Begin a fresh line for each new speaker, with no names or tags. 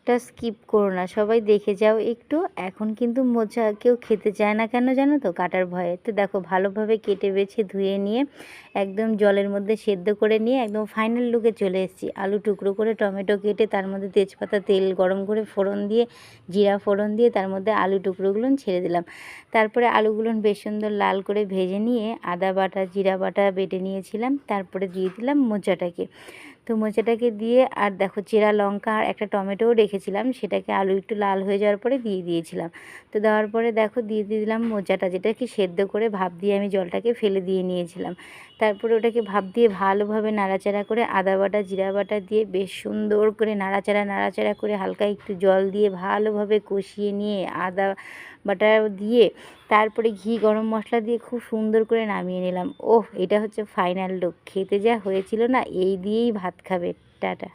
ব্লগটা স্কিপ করো না, সবাই দেখে যাও একটু। এখন কিন্তু মোচা কেউ খেতে চায় না, কেন জানো তো? কাটার ভয়ে। তো দেখো ভালোভাবে কেটে বেছে ধুয়ে নিয়ে একদম জলের মধ্যে সেদ্ধ করে নিয়ে একদম ফাইনাল লুকে চলে এসেছি। আলু টুকরো করে, টমেটো কেটে, তার মধ্যে তেজপাতা, তেল গরম করে ফোড়ন দিয়ে, জিরা ফোড়ন দিয়ে তার মধ্যে আলু টুকরোগুলো ছেড়ে দিলাম। তারপরে আলুগুলো বেশ সুন্দর লাল করে ভেজে নিয়ে আদা বাটা, জিরা বাটা বেটে নিয়েছিলাম। তারপরে দিয়ে দিলাম মোচাটাকে। তো মোচাটাকে দিয়ে আর দেখো চেরা লঙ্কা আর একটা টমেটোও রেখেছিলাম, সেটাকে আলু একটু লাল হয়ে যাওয়ার পরে দিয়ে দিয়েছিলাম। তো দেওয়ার পরে দেখো দিয়ে দিলাম মোচাটা, যেটাকে সেদ্ধ করে ভাপ দিয়ে আমি জলটাকে ফেলে দিয়ে নিয়েছিলাম। তারপরে ওটাকে ভাপ দিয়ে ভালোভাবে নাড়াচাড়া করে আদা বাটা, জিরা বাটা দিয়ে বেশ সুন্দর করে নাড়াচাড়া করে হালকা একটু জল দিয়ে ভালোভাবে কষিয়ে নিয়ে আদা বাটা দিয়ে তারপরে ঘি গরম মশলা দিয়ে খুব সুন্দর করে নামিয়ে নিলাম। ওহ, এটা হচ্ছে ফাইনাল লুক। খেতে যা হয়েছিল না, এই দিয়েই ভাত খাবে। টাটা।